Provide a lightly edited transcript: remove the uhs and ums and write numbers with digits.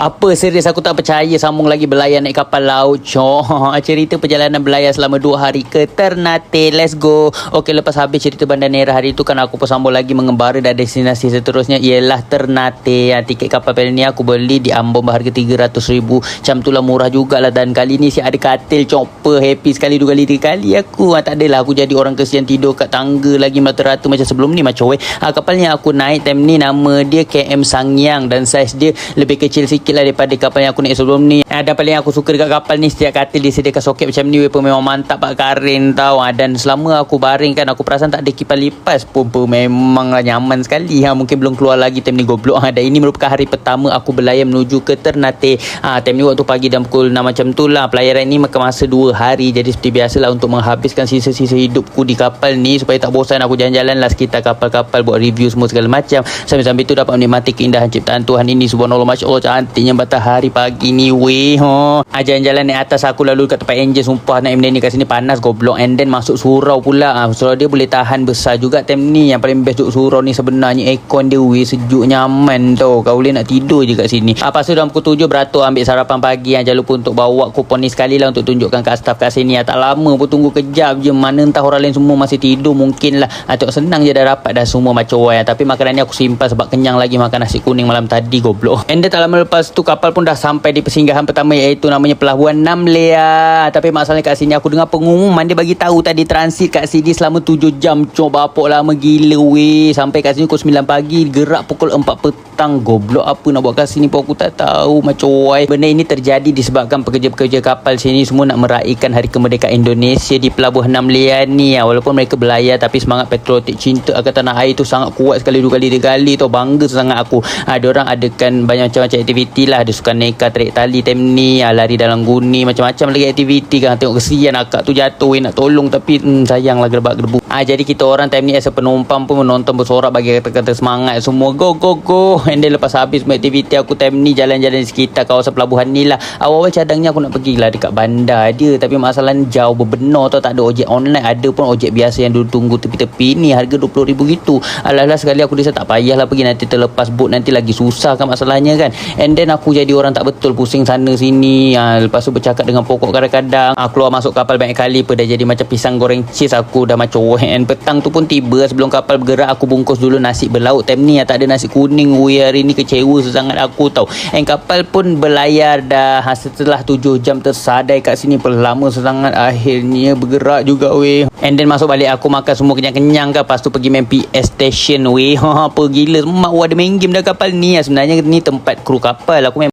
Apa serius aku tak percaya sambung lagi berlayar naik kapal laut cok. Cerita perjalanan berlayar selama 2 hari ke Ternate. Let's go. Okey, lepas habis cerita Banda Neira hari tu kan aku pun sambung lagi mengembara dan destinasi seterusnya ialah Ternate. Tiket kapal kali ni aku beli di Ambon berharga 300,000. Macam tu lah, murah jugalah. Dan kali ni si ada katil chopper. Happy sekali 2 kali 3 kali aku. Tak adalah aku jadi orang kesian tidur kat tangga lagi merata-rata macam sebelum ni macam kapal yang aku naik time ni nama dia KM Sangyang dan saiz dia lebih kecil sikit lah daripada kapal yang aku naik sebelum ni. Dan paling aku suka dekat kapal ni, setiap katil disediakan soket macam ni pun memang mantap Pak Karin tau. Dan selama aku baring kan, aku perasan tak ada kipas lipas pun memang lah nyaman sekali. Mungkin belum keluar lagi time ni goblok. Dan ini merupakan hari pertama aku berlayar menuju ke Ternate. Time ni waktu pagi dan pukul 6 macam tu lah. Pelayaran ni makan masa 2 hari. Jadi seperti biasalah untuk menghabiskan sisa-sisa hidupku di kapal ni supaya tak bosan, aku jalan-jalan lah sekitar kapal-kapal, buat review semua segala macam. Sambil-sambil tu dapat menikmati keindahan ciptaan Tuhan ini. Subhanallah, Masya Allah, cantiknya matahari pagi ni weh. Jalan-jalan naik atas, aku lalu kat tempat enjin. Sumpah nak ni kat sini panas goblok. And then masuk surau pula. Surau dia boleh tahan besar juga time ni. Yang paling best duduk surau ni sebenarnya aircon dia weh, sejuk nyaman tau. Kau boleh nak tidur je kat sini. Lepas tu dalam pukul 7 beratur ambil sarapan pagi. Jangan lupa untuk bawa kupon ni sekali lah untuk tunjukkan kat staff kat sini. Tak lama pun, tunggu kejap je. Mana entah orang lain semua masih tidur mungkin lah. Tengok senang je dah dapat dah semua macam tapi makanan ni aku simpan sebab kenyang lagi makan nasi kuning malam tadi goblok. And then tak lama lepas tu kapal pun dah sampai di persinggahan pertama, iaitu namanya Pelabuhan Namlea. Tapi masalahnya kat sini aku dengar pengumuman dia bagi tahu tadi transit kat sini selama 7 jam. Bapok lama gila weh. Sampai kat sini pukul 9 pagi, gerak pukul 4 petang goblok. Apa nak buat kat sini pun aku tak tahu macam benda ini terjadi disebabkan pekerja-pekerja kapal sini semua nak meraihkan hari kemerdekaan Indonesia di Pelabuhan Namlea ni. Walaupun mereka berlayar tapi semangat patriotik cinta akan tanah air tu sangat kuat sekali, 2 kali 3 kali tau. Bangga sangat aku. Diorang adakan banyak macam-macam aktiviti lah. Ada sukan neka, tarik tali time ni, lari dalam guni, macam-macam lagi aktiviti kan. Tengok kesian akak tu jatuh nak tolong tapi sayang lah gerbak-gerbu. Jadi kita orang time ni as a penumpang pun menonton bersorak bagi kata-kata semangat semua. Go go go. And then lepas habis semua aktiviti, aku time ni jalan-jalan di sekitar kawasan pelabuhan ni lah. Awal-awal cadangnya aku nak pergi lah dekat bandar dia, tapi masalahnya jauh berbenar tau. Tak ada ojek online. Ada pun ojek biasa yang duduk tunggu tepi-tepi ni, harga 20,000 gitu. Alah sekali aku rasa tak payahlah pergi, nanti terlepas bot nanti lagi susah kan masalahnya kan. And then aku jadi orang tak betul, pusing sana sini. Lepas tu bercakap dengan pokok kadang-kadang. Keluar masuk kapal banyak kali dah jadi macam pisang goreng cheese. Aku dah macam and petang tu pun tiba. Sebelum kapal bergerak aku bungkus dulu nasi berlauk. Time ni tak ada nasi kuning weh. Hari ni kecewa sesangat aku tau. And kapal pun berlayar dah setelah 7 jam tersadai kat sini. Lama sesangat akhirnya bergerak juga weh. And then masuk balik aku makan semua kenyang-kenyang kan. Lepas tu pergi main PS Station weh. Apa gila mak ada main game dah kapal ni. Sebenarnya ni tempat kru kapal. Aku main